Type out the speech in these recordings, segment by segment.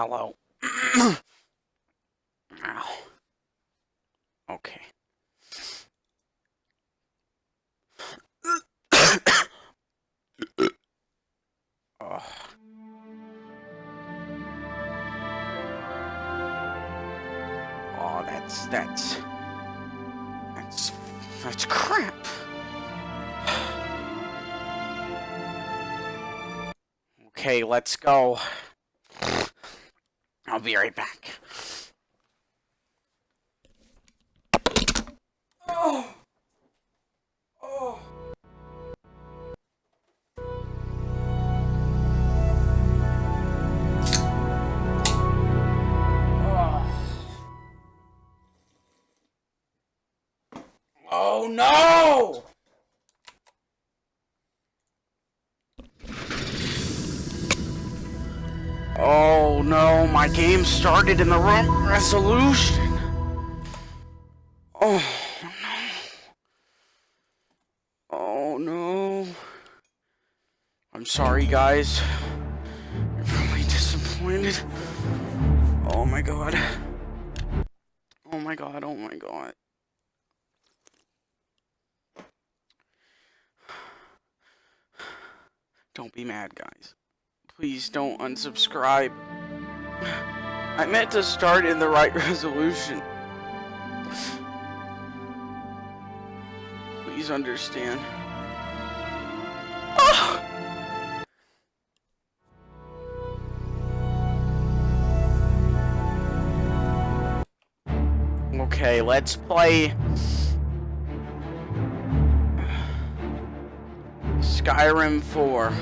hello. Ow. Okay. Oh. Oh, that's crap. Okay, let's go. I'll be right back. Oh. Oh. Oh no! Oh no, my game started in the wrong resolution. Oh no. Oh no. I'm sorry, guys. You're probably disappointed. Oh my god. Oh my god, oh my god. Don't be mad, guys. Please don't unsubscribe. I meant to start in the right resolution. Please understand. Okay, let's play Skyrim 4.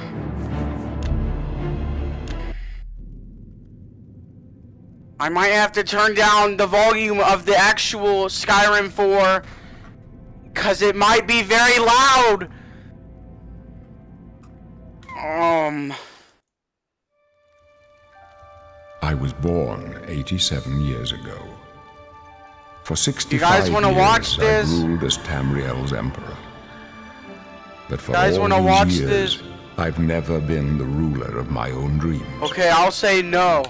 I might have to turn down the volume of the actual Skyrim 4 because it might be very loud. I was born 87 years ago. For 65 you guys want to watch this? I ruled as Tamriel's emperor. But for You guys all want to these watch years, this? I've never been the ruler of my own dreams. Okay, I'll say no.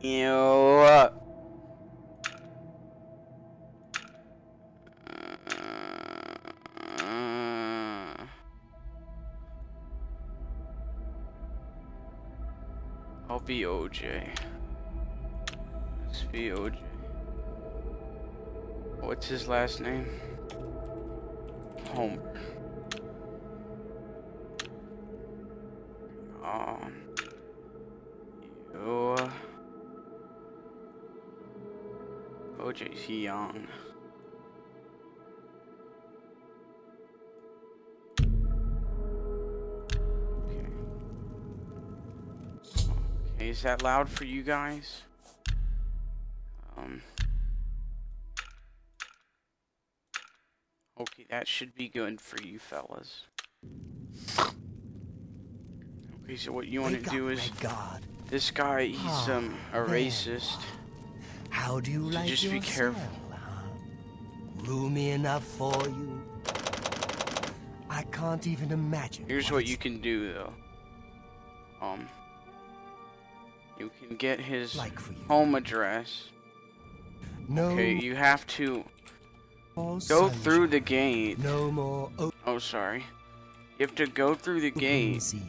You. I'll be OJ. Let's be OJ. What's his last name? Homer. You. OJ's young. Okay, is that loud for you guys? Okay, that should be good for you fellas. Okay, so what you want to do is this guy, he's a racist. How do you So like just be yourself, careful. huh? Roomy enough for you? I can't even imagine. Here's what you can do though. You can get his like for you. home address. No Okay, you have to more go sunshine. through the gate. No more Oh, sorry. You have to go through the open gate, seas.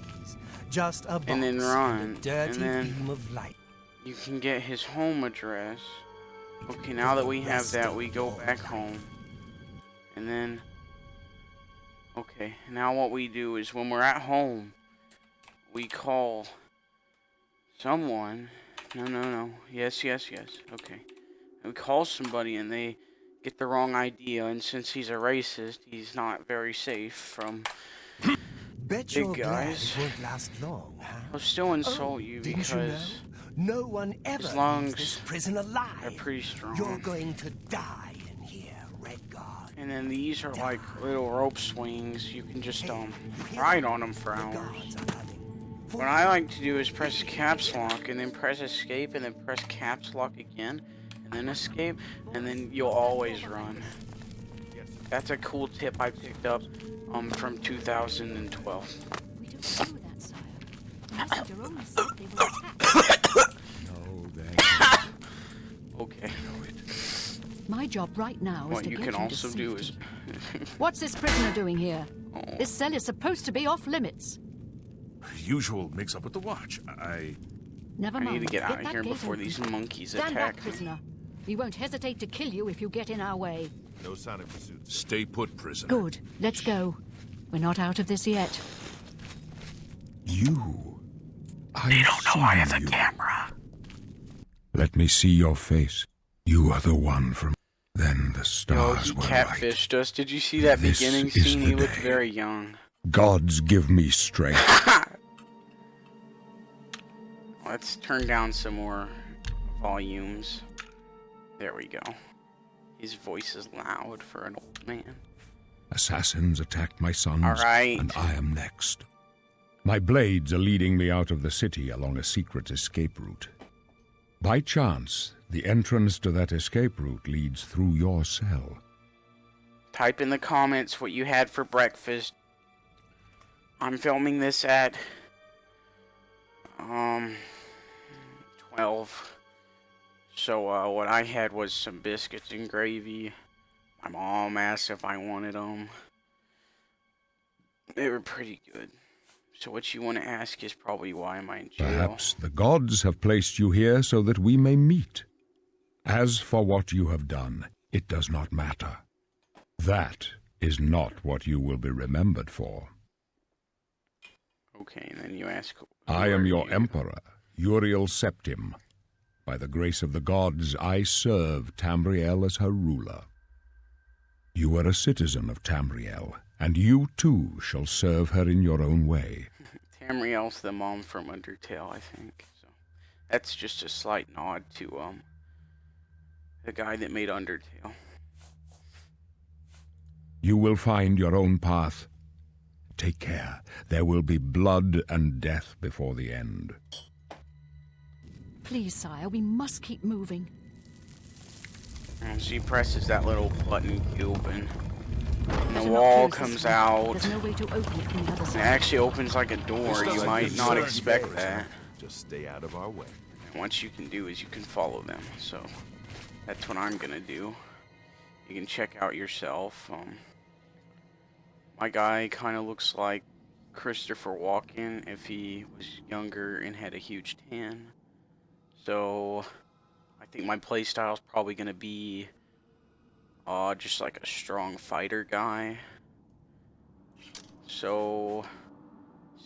Just a and then box run, and a dirty and then beam of light. you can get his home address. Okay, now that we have that, we go back home. And then, okay, now what we do is when we're at home, we call someone. No. Yes. Okay. And we call somebody and they get the wrong idea, and since he's a racist, he's not very safe from Bet big you're glad guys. it won't last long, huh? I'll still insult you Didn't you know? because No one ever as long leaves as this prison alive. they're pretty strong. You're going to die in here, Red Guard. And then these are like little rope swings. You can just ride on them for The hours. guards are coming. What I like to do is press caps lock and then press escape and then press caps lock again and then escape, and then you'll always run. That's a cool tip I picked up from 2012. We don't know that, sire. Master Jerome said they were attacked. Okay. My job right now is What to you get can you to also do is... safety. What's this prisoner doing here? Oh. This cell is supposed to be off limits. Usual mix-up with the watch. Never I mind. need to get out of that here gate before open. these monkeys Stand attack back, me. prisoner. We won't hesitate to kill you if you get in our way. No sign of pursuit. Stay put, prisoner. Good. Let's go. We're not out of this yet. You. They don't know I have a you. camera. Let me see your face. You are the one from... Then the Yo, stars he were right. catfished us. Did you see that This beginning is scene? the He looked day. very young. Gods give me strength. Let's turn down some more volumes. There we go. His voice is loud for an old man. Assassins attacked my sons, All right. and I am next. My blades are leading me out of the city along a secret escape route. By chance, the entrance to that escape route leads through your cell. Type in the comments what you had for breakfast. I'm filming this at 12. So what I had was some biscuits and gravy. My mom asked if I wanted them. They were pretty good. So what you want to ask is probably why am I in jail? Perhaps the gods have placed you here so that we may meet. As for what you have done, it does not matter. That is not what you will be remembered for. Okay, and then you ask... I who am are your you? emperor, Uriel Septim. By the grace of the gods, I serve Tamriel as her ruler. You are a citizen of Tamriel, and you too shall serve her in your own way. Tamriel's the mom from Undertale, I think. So that's just a slight nod to the guy that made Undertale. You will find your own path. Take care. There will be blood and death before the end. Please, sire, we must keep moving. And she presses that little button cube and the Better not wall close comes this one. out. There's no way to open it from the other It side. actually opens like a door. You might not expect that. Just stay out of our way. And what you can do is you can follow them. So that's what I'm gonna do. You can check out yourself. My guy kind of looks like Christopher Walken if he was younger and had a huge tan. So I think my playstyle is probably gonna be just like a strong fighter guy. So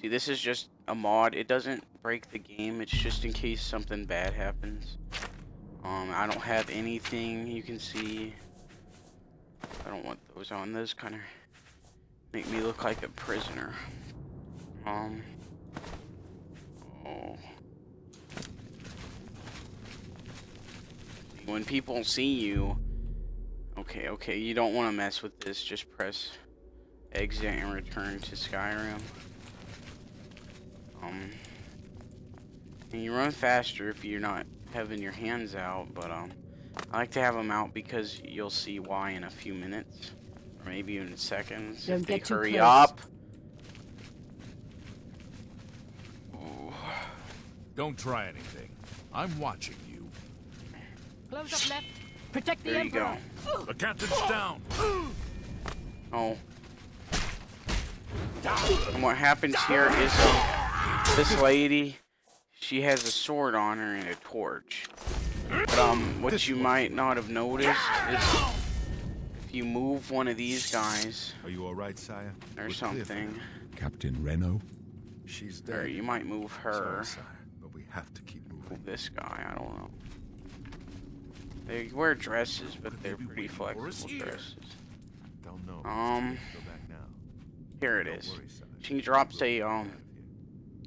see, this is just a mod. It doesn't break the game. It's just in case something bad happens. I don't have anything you can see. I don't want those on. Those kind of make me look like a prisoner. Oh. When people see you, okay, you don't want to mess with this. Just press exit and return to Skyrim. And you run faster if you're not having your hands out, but I like to have them out because you'll see why in a few minutes, or maybe even seconds. Don't if they get too hurry close. up. Don't try anything. I'm watching you. Close up left. Protect the There you emperor. go. The captain's down. Oh. And what happens here is this lady, she has a sword on her and a torch. But what you might not have noticed is if you move one of these guys Are you all right, sire? or We're clear. something, Captain Reno? She's or dead. you might move her, Sorry, sire, but we have to keep moving. move this guy, I don't know. They wear dresses, but they're Maybe pretty waiting for us flexible here. dresses. Don't know. Um, Go back now. Here it Don't is. worry, sire. She drops a,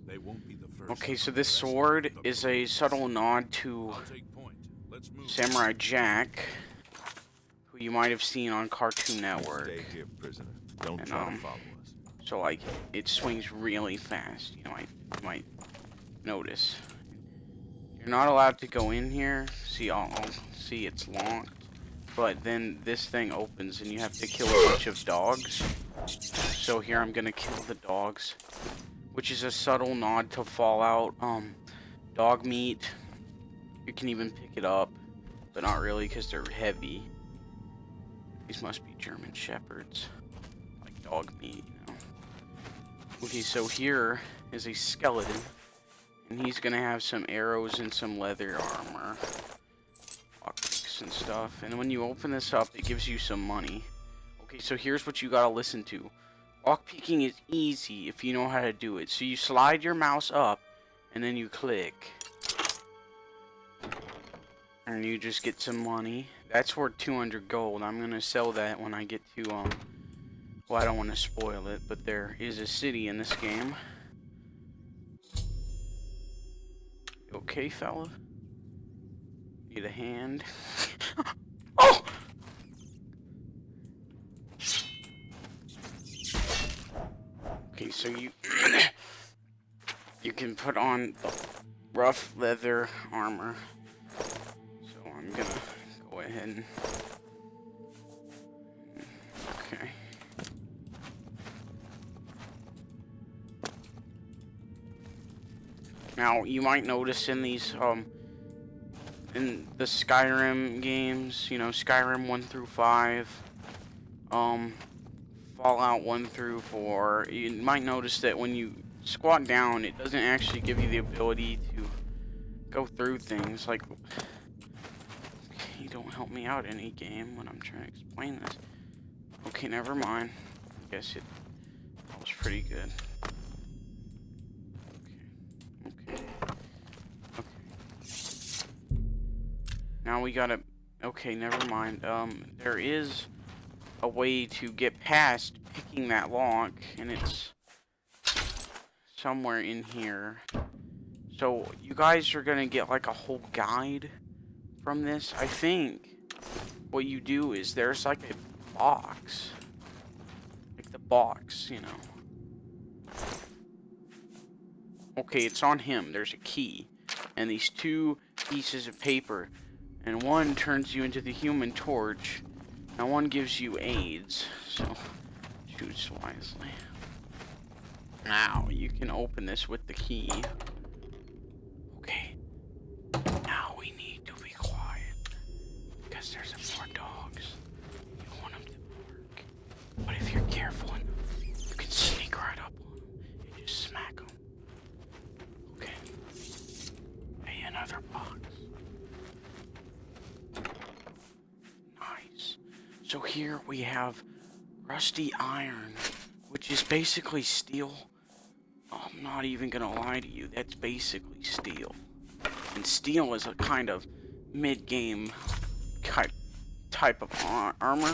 They won't be the first. Okay, so this sword is a subtle nod to I'll take point. Let's move. Samurai Jack, who you might have seen on Cartoon Network. Stay here, prisoner. Don't And, try to follow us. So like, it swings really fast. You might notice. You're not allowed to go in here. See, I'll see it's locked. But then this thing opens and you have to kill a bunch of dogs. So here I'm gonna kill the dogs, which is a subtle nod to Fallout. Dog meat. You can even pick it up. but not really because they're heavy. These must be German Shepherds, like dog meat, you know. Okay, so here is a skeleton, and he's gonna have some arrows and some leather armor, lockpicks and stuff. And when you open this up, it gives you some money. Okay, so here's what you gotta listen to. Lockpicking is easy if you know how to do it. So you slide your mouse up, and then you click. And you just get some money. That's worth 200 gold. I'm gonna sell that when I get to, well, I don't want to spoil it, but there is a city in this game. Okay, fella? Need a hand? Oh! Okay, so you you can put on the rough leather armor. So I'm gonna go ahead and okay. Now you might notice in these in the Skyrim games, you know, Skyrim 1 through 5, Fallout 1 through 4, you might notice that when you squat down, it doesn't actually give you the ability to go through things. Like, you don't help me out any game when I'm trying to explain this. Okay, never mind. I guess that was pretty good. Okay. Now we gotta... Okay, never mind. There is a way to get past picking that lock, and it's somewhere in here. So, you guys are gonna get like a whole guide from this. I think what you do is there's like a box. Like the box, you know. Okay, it's on him. There's a key. And these two pieces of paper. And one turns you into the Human Torch. And one gives you AIDS. So, choose wisely. Now, you can open this with the key. Okay. Now we need to be quiet. Because there's more dogs. You want them to bark. But if you're careful enough, you can sneak right up on them and just smack them. Okay. Hey, another box. Nice. So here we have rusty iron, which is basically steel. I'm not even gonna lie to you, that's basically steel. And steel is a kind of mid-game type of armor.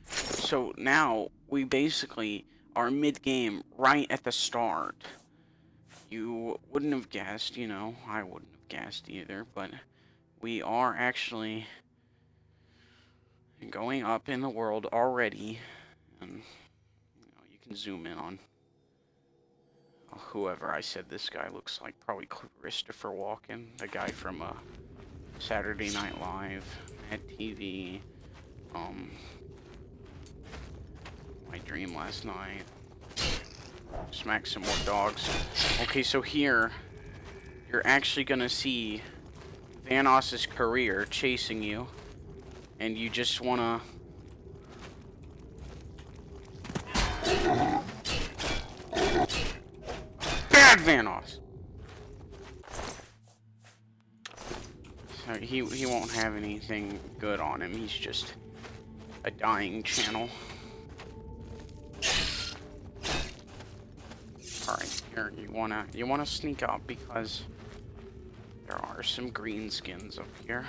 So now we basically are mid-game right at the start. You wouldn't have guessed, you know, I wouldn't have guessed either, but we are actually going up in the world already. And you know, you can zoom in on whoever I said this guy looks like. Probably Christopher Walken, the guy from Saturday Night Live, Mad TV, My Dream Last Night. Smack some more dogs. Okay, so here you're actually gonna see Vanos's career chasing you, and you just wanna bad Vanos. So he won't have anything good on him. He's just a dying channel. All right, here you wanna sneak up because there are some green skins up here,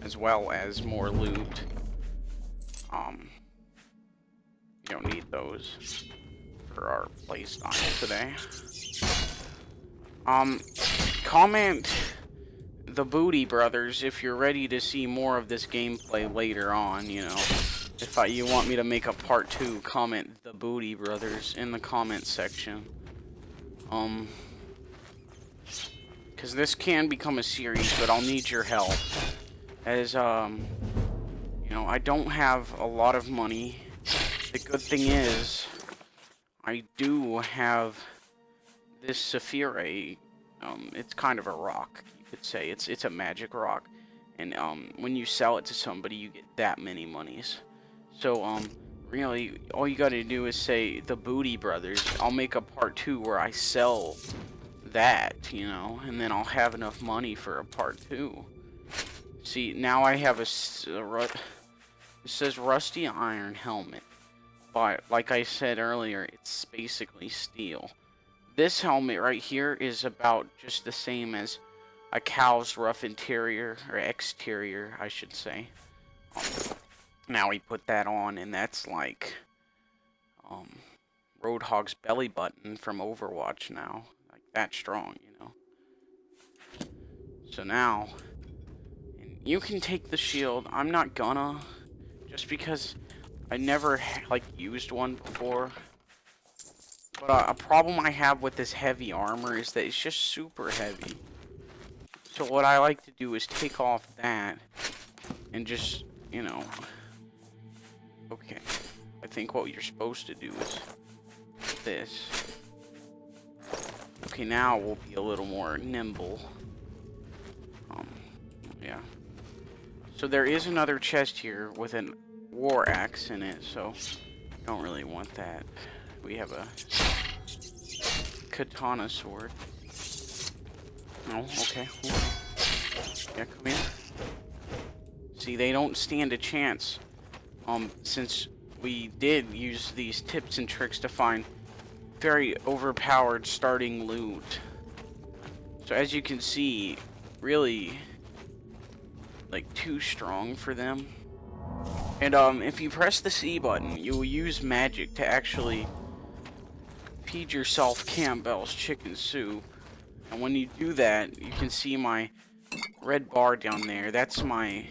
as well as more loot. You don't need those for our playstyle today. Comment the Booty Brothers if you're ready to see more of this gameplay later on, you know. If you want me to make a part 2, comment the Booty Brothers in the comment section. Because this can become a series, but I'll need your help. As, you know, I don't have a lot of money. The good thing is, I do have this Saphire. It's kind of a rock, you could say. It's a magic rock. and when you sell it to somebody, you get that many monies. So really, all you gotta do is say the Booty Brothers. I'll make a part 2 where I sell that, you know, and then I'll have enough money for a part 2. See, now I have it says rusty iron helmet, but like I said earlier, it's basically steel. This helmet right here is about just the same as a cow's rough interior, or exterior, I should say. Now we put that on, and that's like Roadhog's belly button from Overwatch now. Like, that strong, you know. So now, and you can take the shield. I'm not gonna, just because I never, like, used one before. But a problem I have with this heavy armor is that it's just super heavy. So what I like to do is take off that and just, you know, okay. I think what you're supposed to do is this. Okay, now we'll be a little more nimble. Yeah. So there is another chest here with a war axe in it, so don't really want that. We have a katana sword. Oh, okay. Yeah, come here. See, they don't stand a chance. Since we did use these tips and tricks to find very overpowered starting loot. So as you can see, really, like, too strong for them. And if you press the C button, you will use magic to actually feed yourself Campbell's chicken soup. And when you do that, you can see my red bar down there. That's my,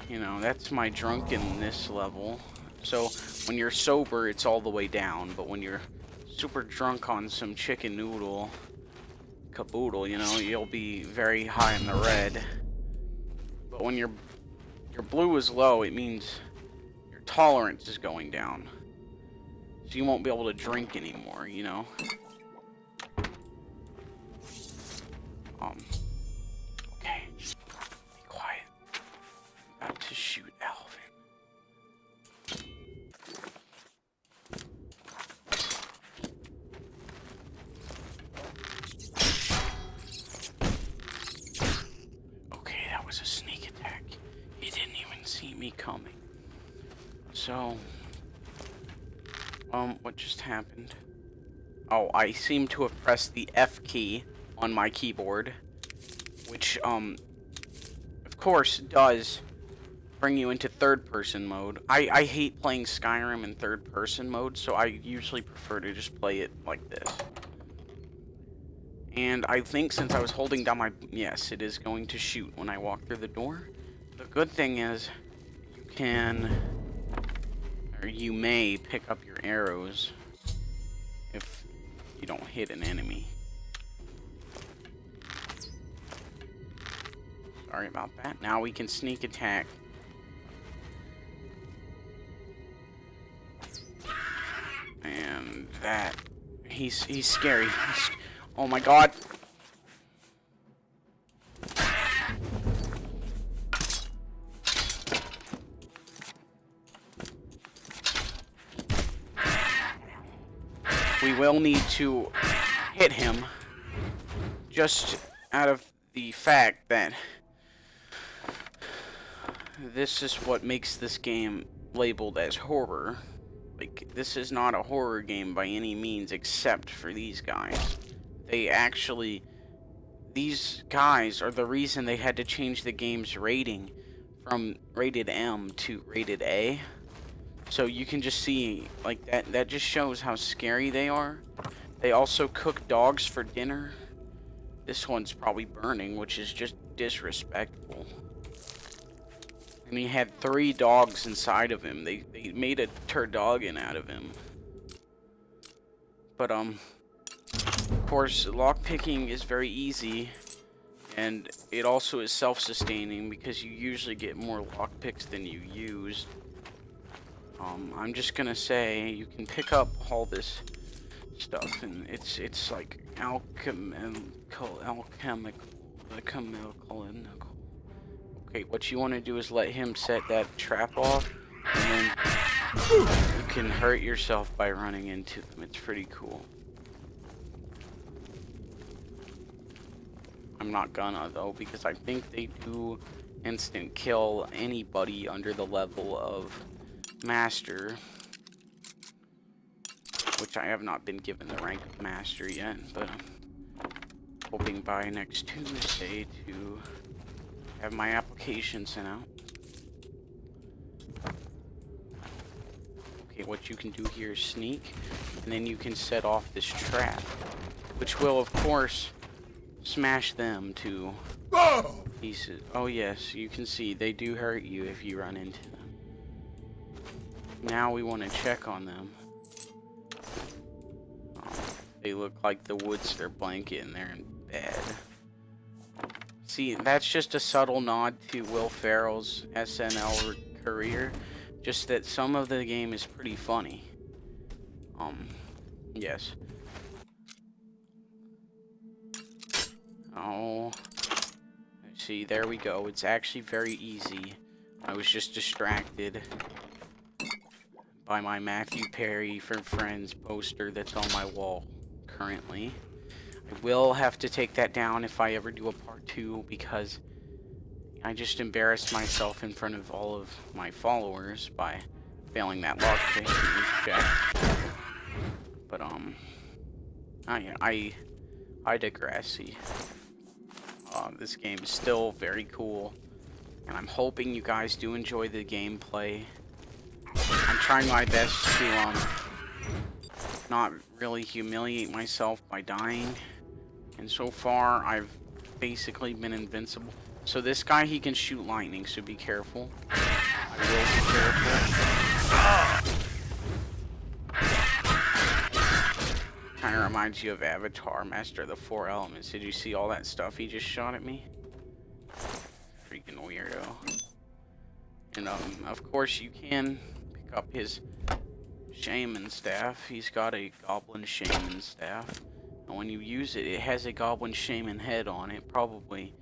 you know, that's my drunkenness level. So when you're sober, it's all the way down. But when you're super drunk on some chicken noodle caboodle, you know, you'll be very high in the red. But when your blue is low, it means your tolerance is going down. So you won't be able to drink anymore, you know? Okay. Be quiet. I'm about to shoot Alvin. Okay, that was a sneak attack. He didn't even see me coming. So, what just happened? Oh, I seem to have pressed the F key on my keyboard, which, of course, does bring you into third-person mode. I hate playing Skyrim in third-person mode, so I usually prefer to just play it like this. And I think since I was holding down my... Yes, it is going to shoot when I walk through the door. The good thing is, you can... or you may pick up your arrows if you don't hit an enemy. Sorry about that. Now we can sneak attack. And that... He's scary. Oh my god. We will need to hit him just out of the fact that this is what makes this game labeled as horror. Like, this is not a horror game by any means except for these guys. They actually... These guys are the reason they had to change the game's rating from rated M to rated A. So you can just see, like, that just shows how scary they are. They also cook dogs for dinner. This one's probably burning, which is just disrespectful. And he had 3 dogs inside of him. They made a turducken out of him. But, of course, lockpicking is very easy. And it also is self-sustaining because you usually get more lockpicks than you use. I'm just gonna say you can pick up all this stuff, and it's like alchemical. Okay, what you want to do is let him set that trap off, and then you can hurt yourself by running into them. It's pretty cool. I'm not gonna though, because I think they do instant kill anybody under the level of master, which I have not been given the rank of master yet, but I'm hoping by next Tuesday to have my application sent out. Okay, what you can do here is sneak, and then you can set off this trap, which will of course smash them to pieces. Oh yes, you can see they do hurt you if you run into them. Now we want to check on them. They look like the wood's their blanket and they're in bed. See, that's just a subtle nod to Will Ferrell's SNL career. Just that some of the game is pretty funny. Yes. Oh. See, there we go. It's actually very easy. I was just distracted by my Matthew Perry for Friends poster that's on my wall currently. I will have to take that down if I ever do a part 2 because I just embarrassed myself in front of all of my followers by failing that lockpick check. But I digress. See, this game is still very cool, and I'm hoping you guys do enjoy the gameplay. I'm trying my best to not really humiliate myself by dying, and so far I've basically been invincible. So this guy, he can shoot lightning, so be careful. I will be careful. Kind of reminds you of Avatar, Master of the Four Elements. Did you see all that stuff he just shot at me? Freaking weirdo. And of course you can pick up his shaman staff. He's got a goblin shaman staff. And when you use it, it has a goblin shaman head on it, probably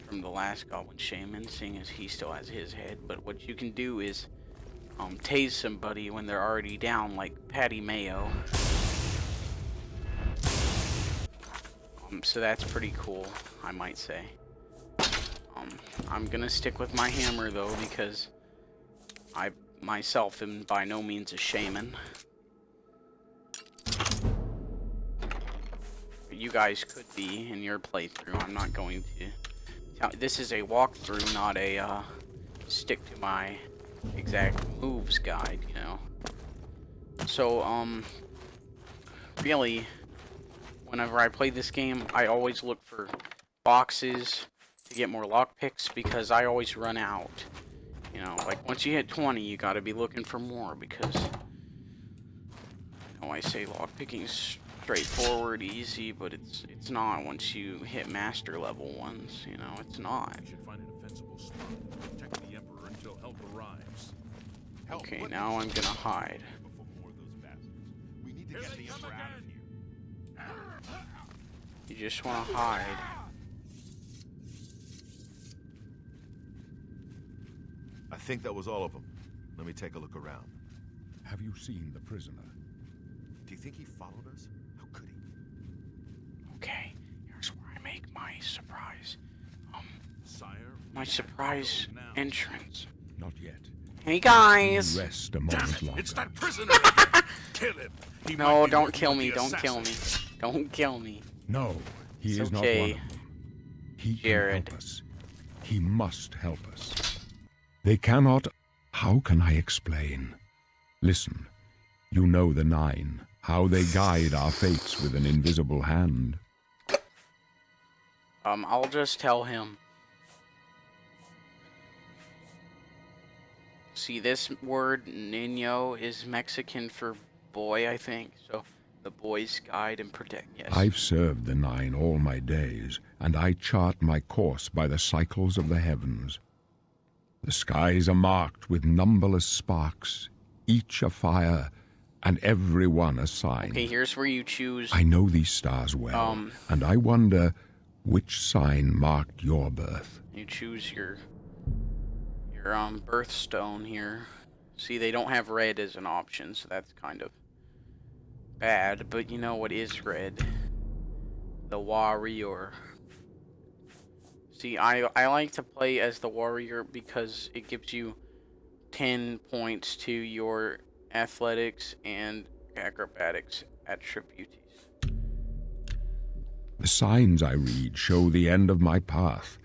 from the last goblin shaman, seeing as he still has his head. But what you can do is tase somebody when they're already down, like Patty Mayo. So that's pretty cool, I might say. I'm gonna stick with my hammer though, because I myself am by no means a shaman. But you guys could be in your playthrough. I'm not going to. This is a walkthrough, not a stick to my exact moves guide, you know. So really, whenever I play this game, I always look for boxes to get more lockpicks because I always run out. You know, like once you hit 20, you gotta be looking for more because I know I say lockpicking is straightforward, easy, but it's not once you hit master level ones. You know, it's not. You should find an defensible spot. Protect the Emperor until help arrives. Okay, now I'm gonna hide. Before more of those bastards. We need to get the Emperor out of here. You just want to hide. I think that was all of them. Let me take a look around. Have you seen the prisoner? Do you think he followed us? How could he? Okay, here's where I make my surprise. Sire, My surprise entrance. Not yet. Hey guys! Rest a moment longer. it's that prisoner! Kill him! He might No, be don't working kill with me, the don't kill me. assassins. Don't kill me. No, he It's is not okay, one of them. He Jared. can help us. He must help us. They cannot... How can I explain? Listen, you know the Nine, how they guide our fates with an invisible hand. I'll just tell him. See, this word, niño, is Mexican for boy, I think. So, the boys guide and protect, yes. I've served the Nine all my days, and I chart my course by the cycles of the heavens. The skies are marked with numberless sparks, each a fire, and every one a sign. Okay, here's where you choose. I know these stars well, and I wonder which sign marked your birth. You choose your your birthstone here. See, they don't have red as an option, so that's kind of bad. But you know what is red? The warrior. See, I like to play as the warrior because it gives you 10 points to your athletics and acrobatics attributes. The signs I read show the end of my path.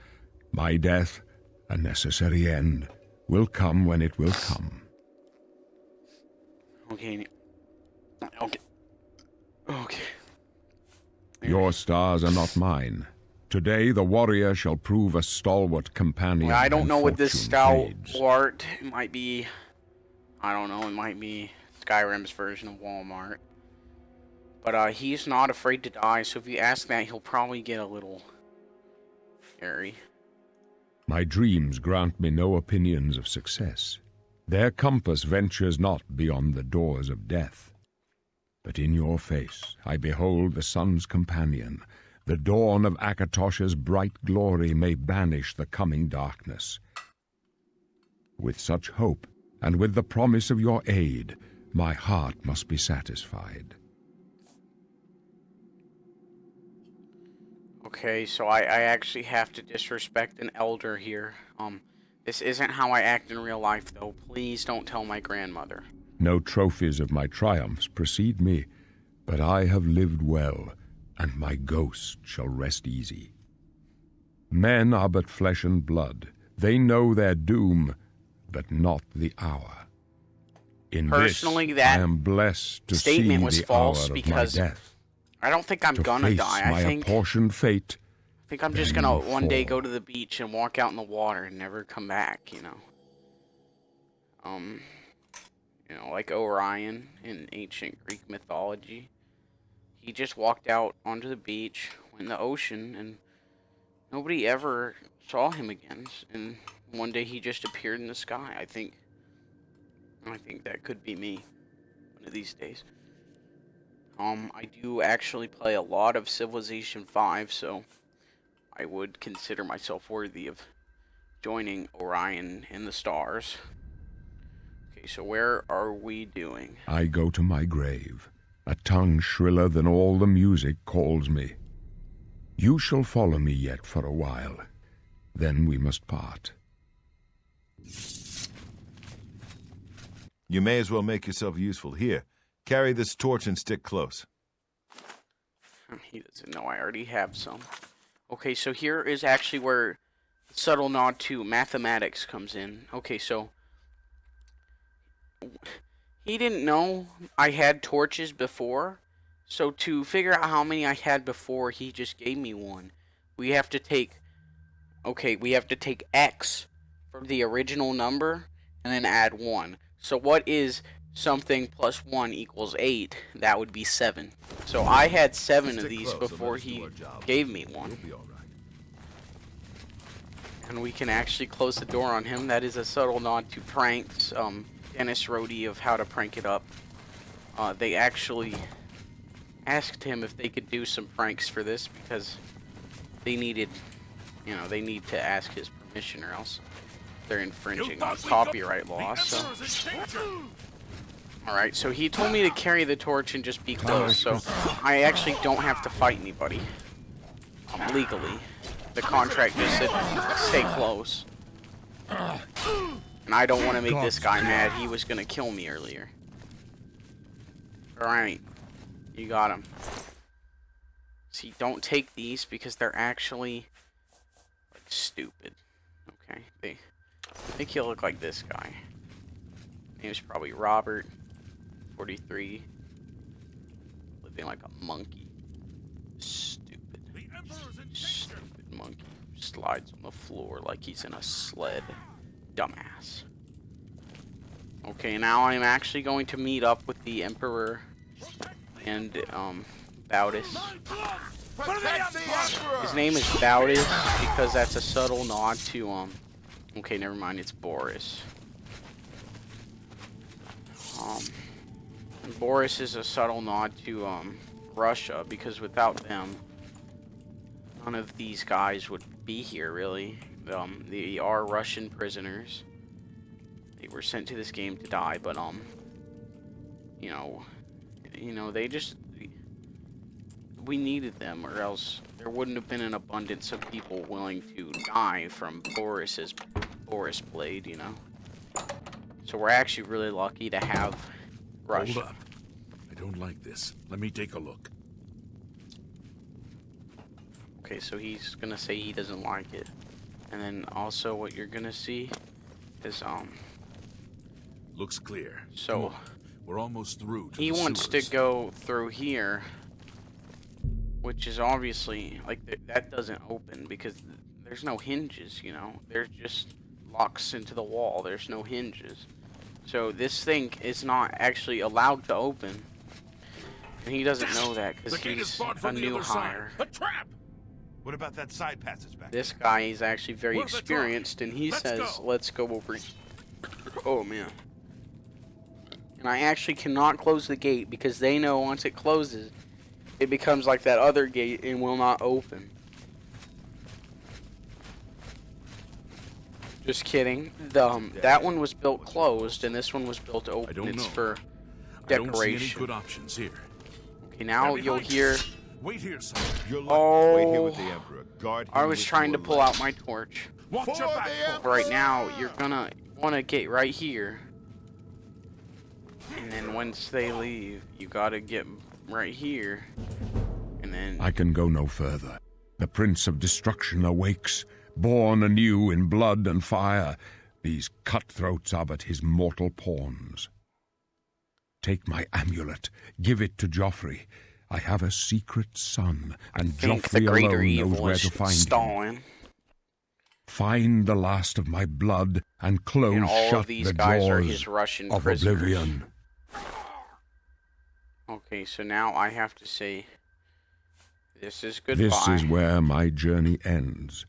My death, a necessary end, will come when it will come. Okay. Okay. Okay. Your stars are not mine. Today the warrior shall prove a stalwart companion. Well, I don't when know what this fortune fades. stalwart might be. I don't know. It might be Skyrim's version of Walmart. But he's not afraid to die. So if you ask that, he'll probably get a little scary. My dreams grant me no opinions of success. Their compass ventures not beyond the doors of death. But in your face I behold the sun's companion. The dawn of Akatosh's bright glory may banish the coming darkness. With such hope, and with the promise of your aid, my heart must be satisfied. Okay, so I actually have to disrespect an elder here. This isn't how I act in real life, though. Please don't tell my grandmother. No trophies of my triumphs precede me, but I have lived well, and my ghost shall rest easy. Men are but flesh and blood. They know their doom, but not the hour. In Personally, this, that I am blessed to see statement was the false hour of my because death. I don't think I'm To gonna face die. my I think apportioned fate, I'm just then gonna you one day fall. go to the beach and walk out in the water and never come back, you know. Like Orion in ancient Greek mythology. He just walked out onto the beach, went in the ocean, and nobody ever saw him again. And one day he just appeared in the sky. I think that could be me one of these days. I do actually play a lot of Civilization 5, so I would consider myself worthy of joining Orion in the stars. Okay, so where are we doing? I go to my grave. A tongue shriller than all the music calls me. You shall follow me yet for a while. Then we must part. You may as well make yourself useful. Here, carry this torch and stick close. He doesn't know I already have some. Okay, so here is actually where the subtle nod to mathematics comes in. Okay, so he didn't know I had torches before. So to figure out how many I had before, he just gave me one. We have to take X from the original number and then add 1. So what is something plus 1 equals 8? That would be 7. So I had 7 of Stick these close and before let us do he our job. gave me one. We'll be all right. And we can actually close the door on him. That is a subtle nod to pranks. Dennis Rohde of How to Prank It Up. They actually asked him if they could do some pranks for this because they needed, they need to ask his permission or else they're infringing on copyright laws. So, alright, so he told me to carry the torch and just be close, so I actually don't have to fight anybody legally. The contract just said stay close. And I don't want to make this guy mad. He was going to kill me earlier. Alright. You got him. See, don't take these because they're actually like stupid. Okay. They make you look like this guy. Name's probably Robert. 43. Living like a monkey. Stupid. Stupid monkey. Slides on the floor like he's in a sled. Dumbass. Okay, now I'm actually going to meet up with the Emperor and Bautis. His name is Bautis because that's a subtle nod to okay, never mind, it's Boris. And Boris is a subtle nod to Russia because without them none of these guys would be here really. They are Russian prisoners. They were sent to this game to die, but you know, they just, we needed them, or else there wouldn't have been an abundance of people willing to die from Boris Blade, you know. So we're actually really lucky to have Russia. Hold up. I don't like this. Let me take a look. Okay, so he's gonna say he doesn't like it. And then also what you're gonna see is, Looks clear. so Come on. We're almost through to he the wants sewers. to go through here, which is obviously, like, that doesn't open because there's no hinges, you know? There's just locks into the wall. There's no hinges. So this thing is not actually allowed to open. And he doesn't know that because The gate is he's barred a from the new other side. hire. A trap! What about that side passage back This guy is actually very Where's the experienced, and he Let's says, go. let's go over here. Oh, man. And I actually cannot close the gate because they know once it closes, it becomes like that other gate and will not open. Just kidding. That one was built closed, and this one was built open. I don't It's know. for I don't see any decoration. good options here. Okay, now They're you'll behind hear. us. Wait here, son. You're lucky. Wait here with the Oh, Emperor. Guard him I was with trying to your pull life. out my torch. Watch For your back. the folks. Right now, you're gonna want to get right here. And then once they leave, you gotta get right here. And then, I can go no further. The Prince of Destruction awakes, born anew in blood and fire. These cutthroats are but his mortal pawns. Take my amulet, give it to Joffrey. I have a secret son, and I think the Joffrey greater alone knows evil where is to find him. Stalin. Find the last of my blood, and close And all shut of these the guys are doors his Russian of prisoners. Oblivion. Okay, so now I have to say, this is goodbye. This is where my journey ends.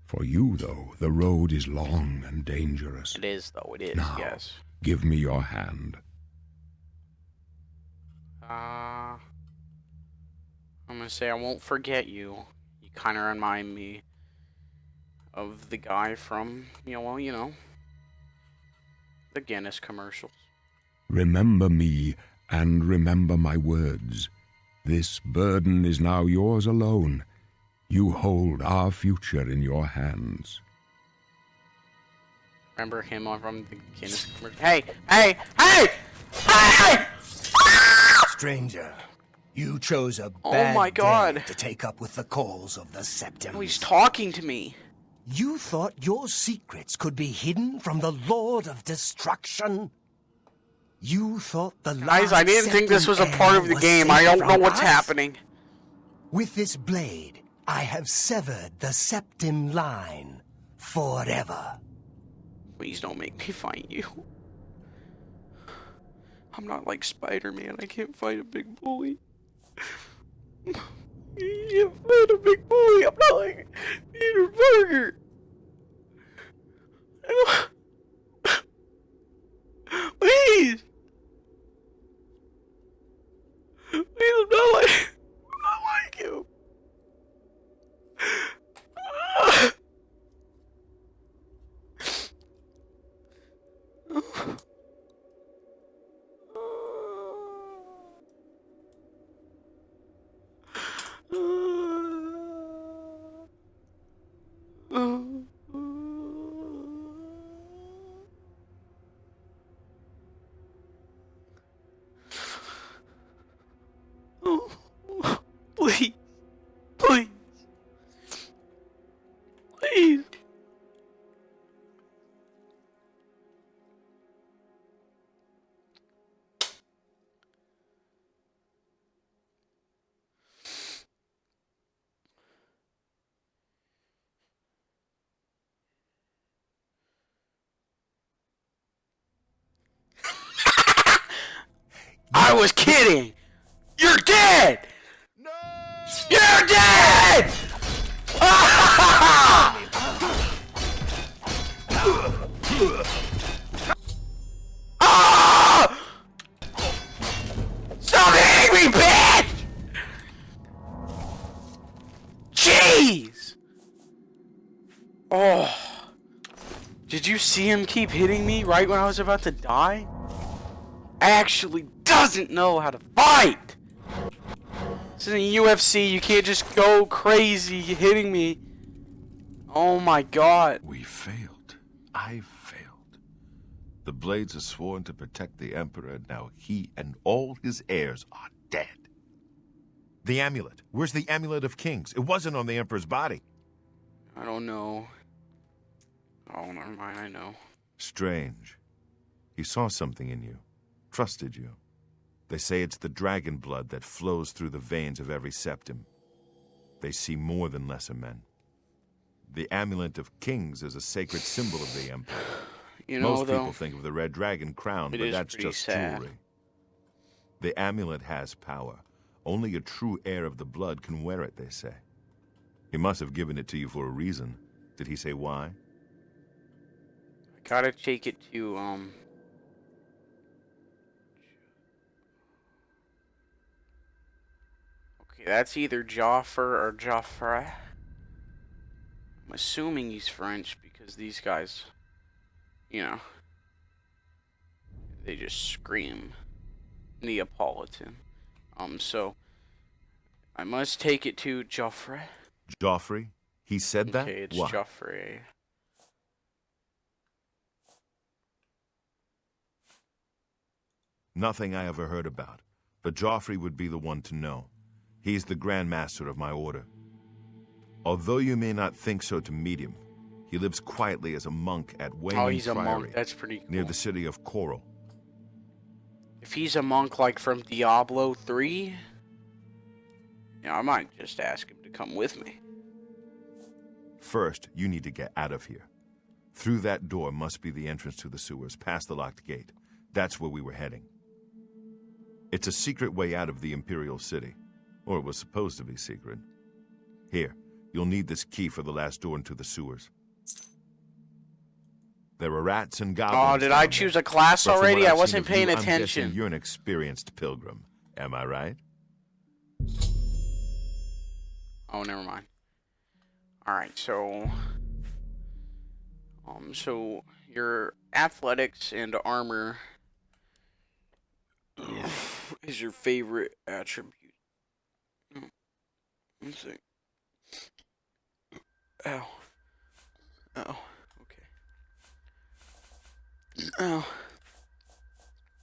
For you, though, the road is long and dangerous. It is, though. It is, Now. yes. Give me your hand. I'm gonna say I won't forget you. You kind of remind me of the guy from, the Guinness commercials. Remember me, and remember my words. This burden is now yours alone. You hold our future in your hands. Remember him from the Guinness commercials? Hey! Hey! Hey! Hey! Stranger, you chose a Oh bad my God. day to take up with the cause of the Septims. Oh, he's talking to me. You thought your secrets could be hidden from the Lord of Destruction? You thought the Guys, last I didn't think this was a part of the was game. safe I don't know from what's us? happening. With this blade, I have severed the Septim line forever. Please don't make me fight you. I'm not like Spider-Man. I can't fight a big bully. You can't fight a big bully. I'm not like Peter Parker. I don't... Please. Please, I'm not like you. Please. Please. Please. I was kidding. You're dead. No! You're dead. Ah! Stop hitting me, bitch! Jeez! Oh. Did you see him keep hitting me right when I was about to die? Actually doesn't know how to fight! This isn't UFC, you can't just go crazy hitting me. Oh my god. We failed. I failed. The Blades are sworn to protect the Emperor, and now he and all his heirs are dead. The amulet. Where's the Amulet of Kings? It wasn't on the Emperor's body. I don't know. Oh, never mind, I know. Strange. He saw something in you. Trusted you. They say it's the dragon blood that flows through the veins of every septim. They see more than lesser men. The Amulet of Kings is a sacred symbol of the Empire. You know, Most though, people think of the red dragon crown, it but is that's pretty just sad. jewelry. The amulet has power. Only a true heir of the blood can wear it, they say. He must have given it to you for a reason. Did he say why? I gotta take it to, okay, that's either Joffre or Joffre. I'm assuming he's French because these guys, you know, they just scream Neapolitan. So I must take it to Joffre. Joffrey? He said that? Okay, it's Why? Joffre. Nothing I ever heard about, but Joffrey would be the one to know. He's the Grand Master of my order. Although you may not think so to meet him, he lives quietly as a monk at Wayne Oh, he's a Priory, monk. That's pretty cool. near the city of Coral. If he's a monk like from Diablo 3, yeah, I might just ask him to come with me. First, you need to get out of here. Through that door must be the entrance to the sewers, past the locked gate. That's where we were heading. It's a secret way out of the Imperial City. Or it was supposed to be secret. Here, you'll need this key for the last door into the sewers. There are rats and goblins. Oh, did I down choose there. a class But from already? what I I've wasn't seen of you, paying I'm guessing attention. You're an experienced pilgrim. Am I right? Oh, never mind. Alright, so your athletics and armor is your favorite attribute. Let's see. Ow. Oh, okay. Oh.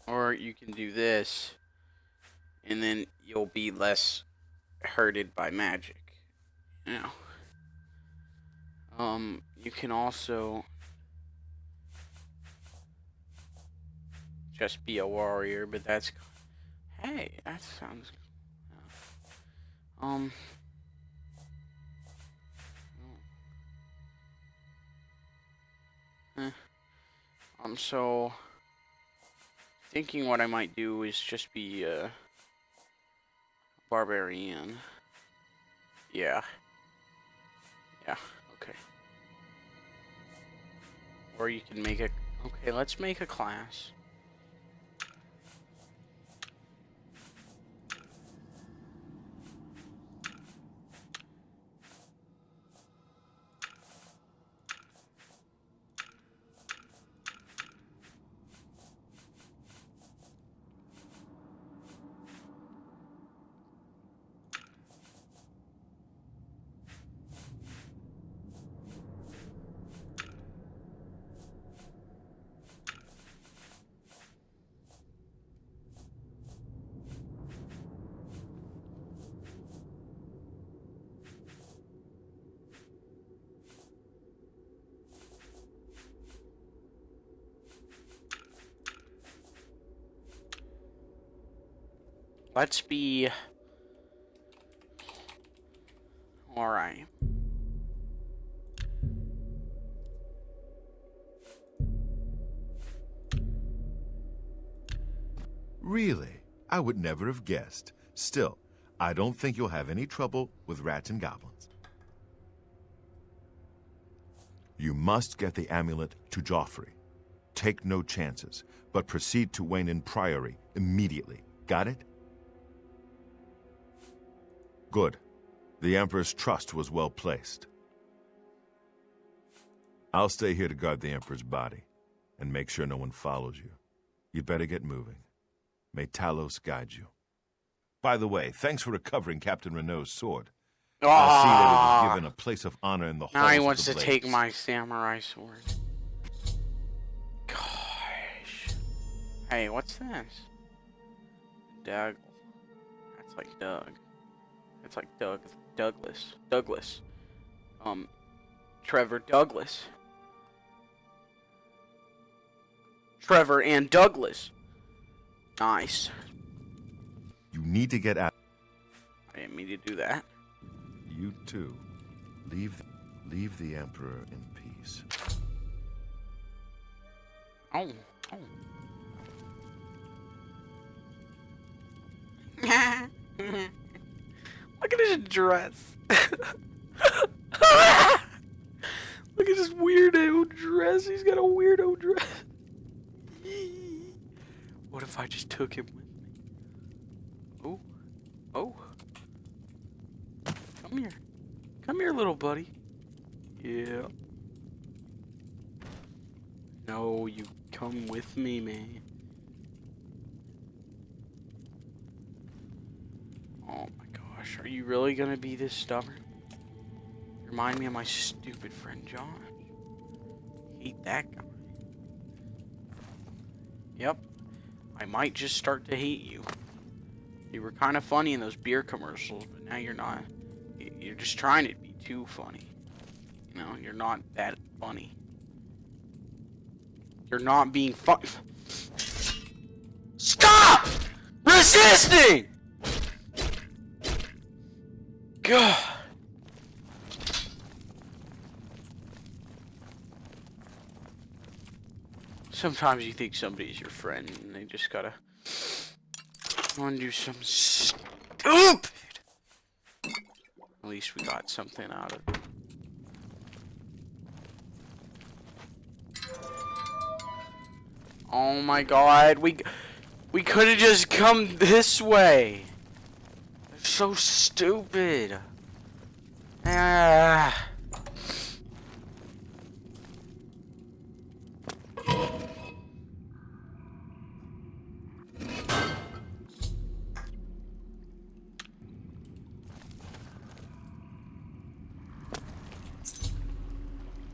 Or you can do this, and then you'll be less hurted by magic. You know. You can also just be a warrior, but that's... Hey, that sounds... So... Thinking what I might do is just be a barbarian. Yeah. Yeah, okay. Or you can make a... Okay, let's make a class. Let's be... Alright. Really? I would never have guessed. Still, I don't think you'll have any trouble with rats and goblins. You must get the amulet to Joffrey. Take no chances, but proceed to Wayne Priory immediately. Got it? Good. The Emperor's trust was well placed. I'll stay here to guard the Emperor's body, and make sure no one follows you. You'd better get moving. May Talos guide you. By the way, thanks for recovering Captain Renault's sword. I see that it was given a place of honor in the halls Now he of wants the to Blades. take my samurai sword. Gosh. Hey, what's this? Doug. That's like Doug. That's like Douglas. Trevor Douglas. Trevor and Douglas. Nice. You need to get out. I didn't mean to do that. You too. Leave the Emperor in peace. Oh. Look at his dress. Look at this weirdo dress. He's got a weirdo dress. What if I just took him with me? Oh. Come here. Come here, little buddy. Yeah. No, you come with me, man. Oh my gosh, are you really gonna be this stubborn? Remind me of my stupid friend John. Hate that guy. Yep. I might just start to hate you. You were kind of funny in those beer commercials, but now you're not. You're just trying to be too funny. You know, you're not that funny. You're not being fun. Stop resisting! God. Sometimes you think somebody's your friend and they just gotta want to do something stupid. At least we got something out of it. Oh my god, we could have just come this way. They're so stupid. Ah.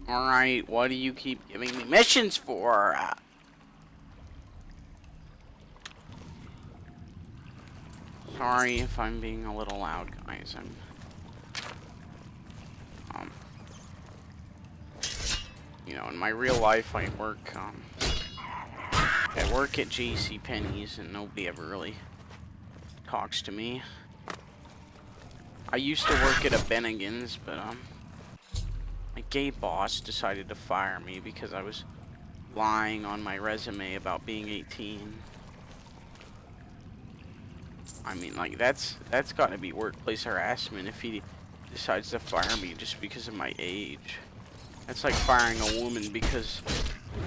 Alright, what do you keep giving me missions for? Sorry if I'm being a little loud, guys. You know, in my real life, I work at J.C. Penney's, and nobody ever really talks to me. I used to work at a Bennigan's, but my gay boss decided to fire me because I was lying on my resume about being 18. I mean, like, that's got to be workplace harassment if he decides to fire me just because of my age. That's like firing a woman because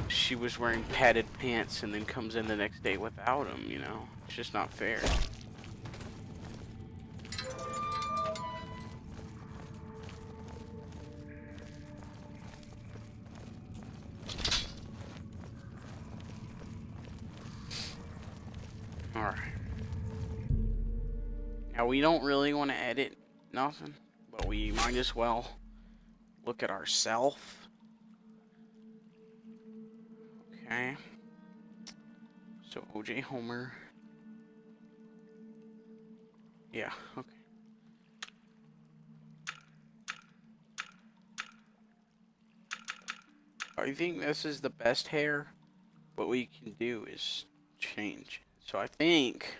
she was wearing padded pants and then comes in the next day without them, you know? It's just not fair. Alright. Now, we don't really want to edit nothing, but we might as well look at ourselves. Okay. So, OJ Homer. Yeah, okay. I think this is the best hair. What we can do is change. So I think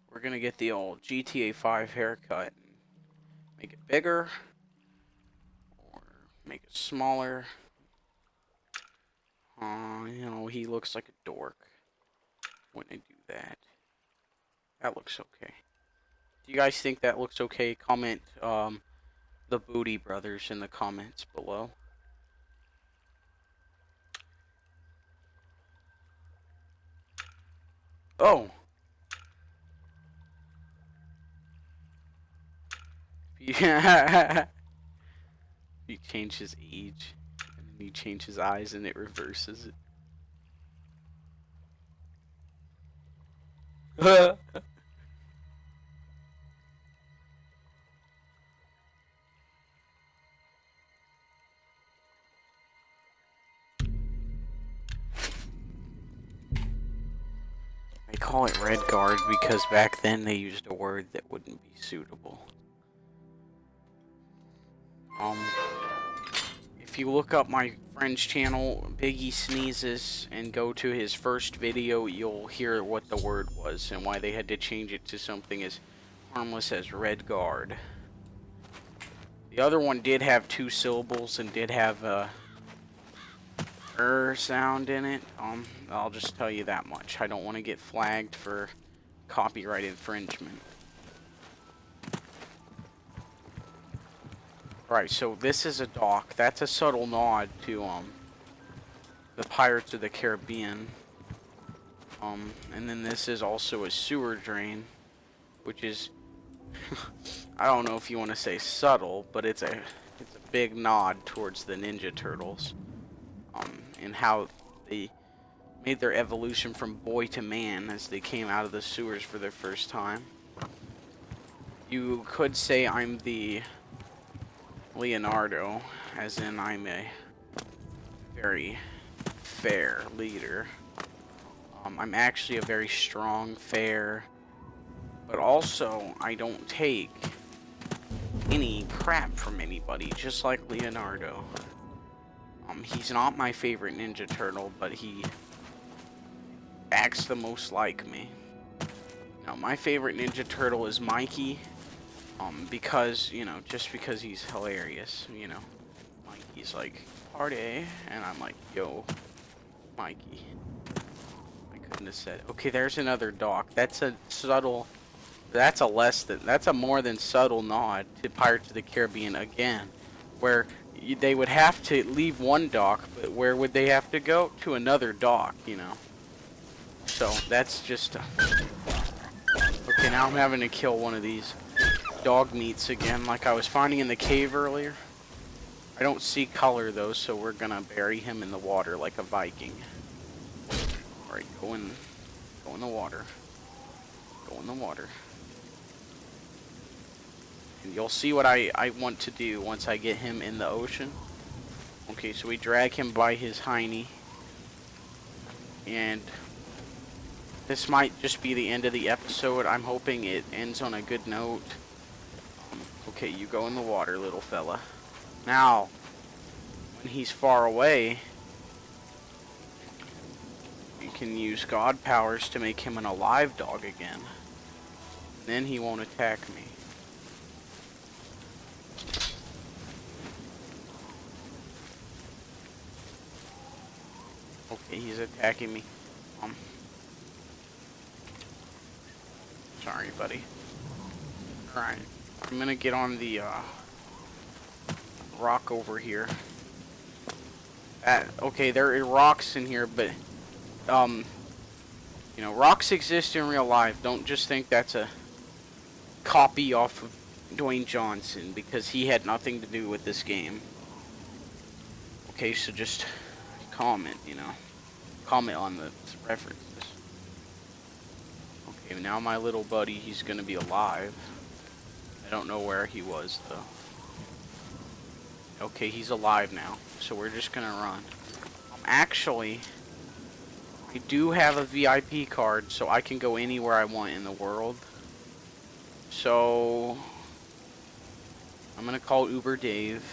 we're gonna get the old GTA 5 haircut. Make it bigger. Or make it smaller. You know, he looks like a dork when I do that. That looks okay. Do you guys think that looks okay? Comment the Booty Brothers in the comments below. Oh! Yeah. He changed his age. You change his eyes and it reverses it. They call it Red Guard because back then they used a word that wouldn't be suitable. If you look up my friend's channel, Biggie Sneezes, and go to his first video, you'll hear what the word was and why they had to change it to something as harmless as Red Guard. The other one did have 2 syllables and did have a sound in it. I'll just tell you that much. I don't want to get flagged for copyright infringement. Right, so this is a dock. That's a subtle nod to the Pirates of the Caribbean. And then this is also a sewer drain, which is I don't know if you want to say subtle, but it's a big nod towards the Ninja Turtles. And how they made their evolution from boy to man as they came out of the sewers for their first time. You could say I'm the Leonardo, as in I'm a very fair leader. I'm actually a very strong, fair, but also I don't take any crap from anybody, just like Leonardo. He's not my favorite Ninja Turtle, but he acts the most like me. Now, my favorite Ninja Turtle is Mikey, because, you know, just because he's hilarious, you know. Mikey's like, party, and I'm like, yo, Mikey. I couldn't have said, okay, there's another dock. That's a subtle, that's a more than subtle nod to Pirates of the Caribbean again, where they would have to leave one dock, but where would they have to go? To another dock, you know. So that's just okay, now I'm having to kill one of these dog meats again, like I was finding in the cave earlier. I don't see color though, so we're gonna bury him in the water like a Viking. Alright, go in the water. Go in the water. And you'll see what I want to do once I get him in the ocean. Okay, so we drag him by his hiney. And this might just be the end of the episode. I'm hoping it ends on a good note. Okay, you go in the water, little fella. Now, when he's far away, you can use God powers to make him an alive dog again. Then he won't attack me. Okay, he's attacking me. Sorry, buddy. Alright, I'm gonna get on the rock over here. Okay, there are rocks in here, but you know, rocks exist in real life. Don't just think that's a copy off of Dwayne Johnson, because he had nothing to do with this game. Okay, so just comment, you know. Comment on the references. Okay, now my little buddy, he's gonna be alive. I don't know where he was, though. Okay, he's alive now, so we're just gonna run. Actually, I do have a VIP card, so I can go anywhere I want in the world. So I'm gonna call Uber Dave.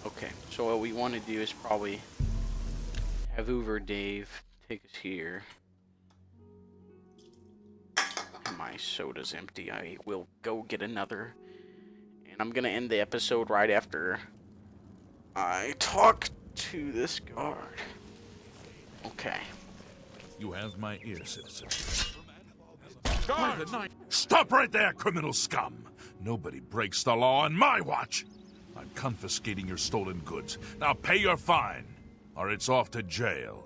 Okay, so what we want to do is probably have Uber Dave take us here. My soda's empty. I will go get another. And I'm gonna end the episode right after I talk to this guard. Okay. You have my ear, citizen. Guard! Stop right there, criminal scum! Nobody breaks the law on my watch! I'm confiscating your stolen goods. Now pay your fine, or it's off to jail.